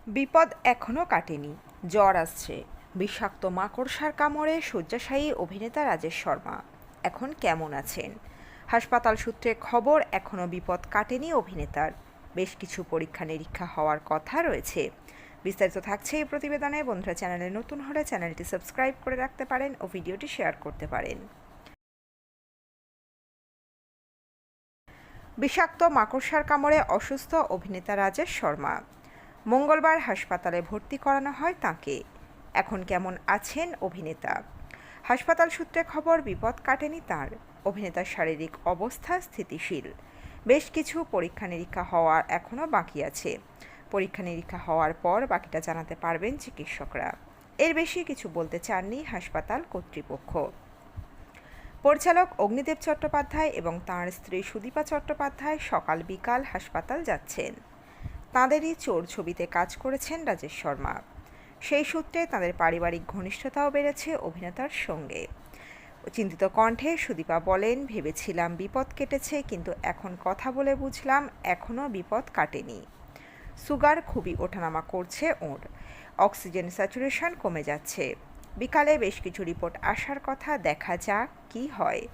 বিপদ এখনও কাটেনি, জ্বর আসছে। বিষাক্ত মাকড়সার কামড়ে শয্যাশায়ী অভিনেতা রাজেশ শর্মা এখন কেমন আছেন? হাসপাতাল সূত্রে খবর, এখনও বিপদ কাটেনি অভিনেতার। বেশ কিছু পরীক্ষা নিরীক্ষা হওয়ার কথা রয়েছে। বিস্তারিত থাকছে এই প্রতিবেদনে। বন্ধুরা, চ্যানেলে নতুন হলে চ্যানেলটি সাবস্ক্রাইব করে রাখতে পারেন ও ভিডিওটি শেয়ার করতে পারেন। বিষাক্ত মাকড়সার কামড়ে অসুস্থ অভিনেতা রাজেশ শর্মা। মঙ্গলবার হাসপাতালে ভর্তি করানো হয় তাঁকে। এখন কেমন আছেন অভিনেতা? হাসপাতাল সূত্রে খবর, বিপদ কাটেনি তাঁর। অভিনেতার শারীরিক অবস্থা স্থিতিশীল। বেশ কিছু পরীক্ষা নিরীক্ষা হওয়ার এখনও বাকি আছে। পরীক্ষা নিরীক্ষা হওয়ার পর বাকিটা জানাতে পারবেন চিকিৎসকরা। এর বেশি কিছু বলতে চাননি হাসপাতাল কর্তৃপক্ষ। পরিচালক অগ্নিদেব চট্টোপাধ্যায় এবং তাঁর স্ত্রী সুদীপা চট্টোপাধ্যায় সকাল বিকাল হাসপাতাল যাচ্ছেন। তাঁদেরই চোর ছবিতে কাজ করেছেন রাজেশ শর্মা। সেই সূত্রে তাঁদের পারিবারিক ঘনিষ্ঠতাও বেড়েছে অভিনেতার সঙ্গে। চিন্তিত কণ্ঠে সুদীপা বলেন, ভেবেছিলাম বিপদ কেটেছে, কিন্তু এখন কথা বলে বুঝলাম এখনও বিপদ কাটেনি। সুগার খুবই ওঠানামা করছে ওর। অক্সিজেন স্যাচুরেশন কমে যাচ্ছে। বিকালে বেশ কিছু রিপোর্ট আসার কথা, দেখা যাক কী হয়।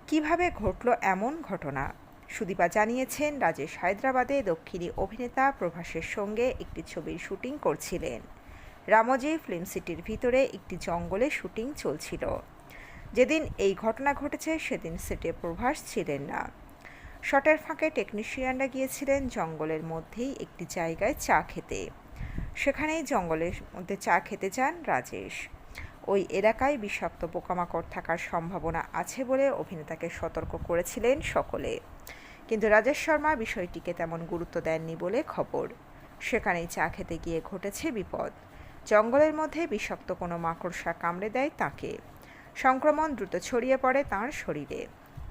কিভাবে ঘটল এমন ঘটনা? সুদীপা জানিয়েছেন, রাজেশ হায়দ্রাবাদে দক্ষিণী অভিনেতা প্রভাসের সঙ্গে একটি ছবির শুটিং করছিলেন। রামজি ফিল্ম সিটির ভিতরে একটি জঙ্গলে শুটিং চলছিল। যেদিন এই ঘটনা ঘটেছে সেদিন সেটে প্রভাস ছিলেন না। শটের ফাঁকে টেকনিশিয়ানরা গিয়েছিলেন জঙ্গলের মধ্যেই একটি জায়গায় চা খেতে। সেখানেই জঙ্গলের মধ্যে চা খেতে যান রাজেশ। ওই এলাকায় বিষাক্ত পোকামাকড় থাকার সম্ভাবনা আছে বলে অভিনেতাকে সতর্ক করেছিলেন সকলে। কিন্তু রাজেশ শর্মা বিষয়টিকে তেমন গুরুত্ব দেননি বলে খবর। সেখানেই চা খেতে গিয়ে ঘটেছে বিপদ। জঙ্গলের মধ্যে বিষাক্ত কোনো মাকড়সা কামড়ে দেয় তাঁকে। সংক্রমণ দ্রুত ছড়িয়ে পড়ে তাঁর শরীরে।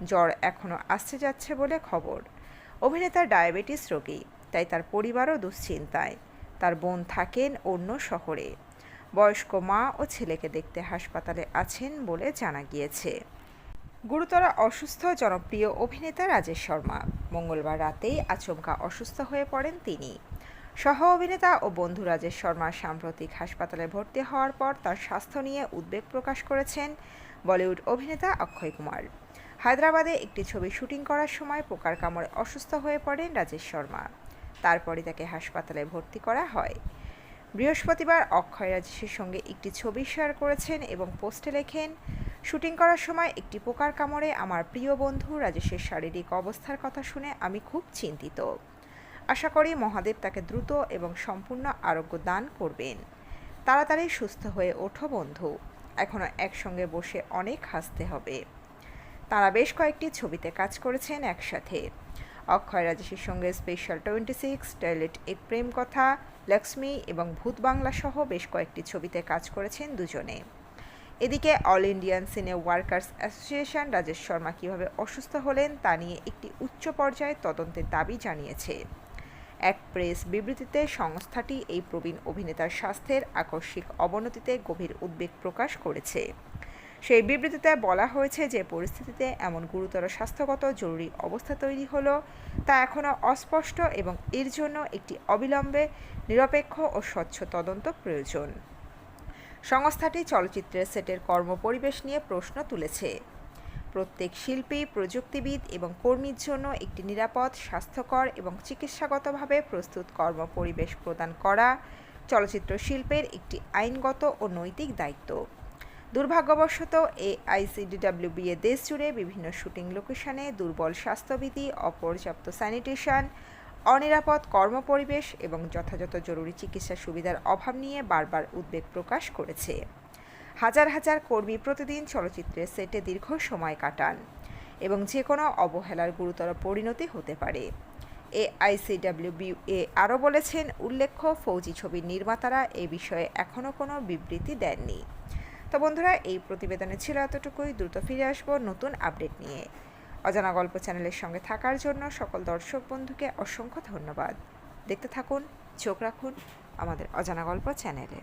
জ্বর এখনও আসছে যাচ্ছে বলে খবর। অভিনেতার ডায়াবেটিস রোগী, তাই তার পরিবারও দুশ্চিন্তায়। তার বোন থাকেন অন্য শহরে। বয়স্ক মা ও ছেলেকে দেখতে হাসপাতালে আছেন বলে জানা গিয়েছে। গুরুতর অসুস্থ জনপ্রিয় অভিনেতা রাজেশ শর্মা। মঙ্গলবার রাতেই আচমকা অসুস্থ হয়ে পড়েন তিনি। সহ অভিনেতা ও বন্ধু রাজেশ শর্মা সাম্প্রতিক হাসপাতালে ভর্তি হওয়ার পর তার স্বাস্থ্য নিয়ে উদ্বেগ প্রকাশ করেছেন বলিউড অভিনেতা অক্ষয় কুমার। হায়দ্রাবাদে একটি ছবি শুটিং করার সময় পোকার কামড়ে অসুস্থ হয়ে পড়েন রাজেশ শর্মা। তারপরই তাকে হাসপাতালে ভর্তি করা হয়। বৃহস্পতিবার অক্ষয় রাজেশের সঙ্গে একটি ছবি শেয়ার করেছেন এবং পোস্টে লেখেন, শুটিং করার সময় একটি পোকার কামড়ে আমার প্রিয় বন্ধু রাজেশের শারীরিক অবস্থার কথা শুনে আমি খুব চিন্তিত। আশা করি মহাদেব তাকে দ্রুত এবং সম্পূর্ণ আরোগ্য দান করবেন। তাড়াতাড়ি সুস্থ হয়ে ওঠো বন্ধু। এখনও একসঙ্গে বসে অনেক হাসতে হবে। তাঁরা বেশ কয়েকটি ছবিতে কাজ করেছেন একসাথে। অক্ষয় রাজেশের সঙ্গে স্পেশাল 26, টয়লেট এক প্রেম কথা, লক্ষ্মী এবং ভূত বাংলা সহ বেশ কয়েকটি ছবিতে কাজ করেছেন দুজনে। এদিকে অল ইন্ডিয়ান সিনে ওয়ার্কার্স অ্যাসোসিয়েশন রাজেশ শর্মা কীভাবে অসুস্থ হলেন তা নিয়ে একটি উচ্চ পর্যায়ের তদন্তের দাবি জানিয়েছে। এক প্রেস বিবৃতিতে সংস্থাটি এই প্রবীণ অভিনেতার স্বাস্থ্যের আকস্মিক অবনতিতে গভীর উদ্বেগ প্রকাশ করেছে। সেই বিবৃতিতে বলা হয়েছে যে পরিস্থিতিতে এমন গুরুতর স্বাস্থ্যগত জরুরি অবস্থা তৈরি হলো তা এখনও অস্পষ্ট এবং এর জন্য একটি অবিলম্বে নিরপেক্ষ ও স্বচ্ছ তদন্ত প্রয়োজন। সংস্থাটি চলচ্চিত্রের সেটের কর্মপরিবেশ নিয়ে প্রশ্ন তুলেছে। প্রত্যেক শিল্পী, প্রযুক্তিবিদ এবং কর্মীর জন্য একটি নিরাপদ, স্বাস্থ্যকর এবং চিকিৎসাগতভাবে প্রস্তুত কর্মপরিবেশ প্রদান করা চলচ্চিত্র শিল্পের একটি আইনগত ও নৈতিক দায়িত্ব। দুর্ভাগ্যবশত AICDWB দেশ জুড়ে বিভিন্ন শুটিং লোকেশনে দুর্বল স্বাস্থ্যবিধি, অপর্যাপ্ত স্যানিটেশন, অনিরাপদ কর্মপরিবেশ এবং যথাযথ জরুরি চিকিৎসা সুবিধার অভাব নিয়ে বারবার উদ্বেগ প্রকাশ করেছে। হাজার হাজার কর্মী প্রতিদিন চলচ্চিত্রের সেটে দীর্ঘ সময় কাটান এবং যে কোনো অবহেলার গুরুতর পরিণতি হতে পারে। AICWB আরও বলেছেন, উল্লেখ্য ফৌজি ছবির নির্মাতারা এ বিষয়ে এখনও কোনো বিবৃতি দেননি। তো বন্ধুরা, এই প্রতিবেদনে ছিল এতটুকুই। দ্রুত ফিরে আসবো নতুন আপডেট নিয়ে। অজানা গল্প চ্যানেলের সঙ্গে থাকার জন্য সকল দর্শক বন্ধুকে অসংখ্য ধন্যবাদ। দেখতে থাকুন, চোখ রাখুন আমাদের অজানা গল্প চ্যানেলে।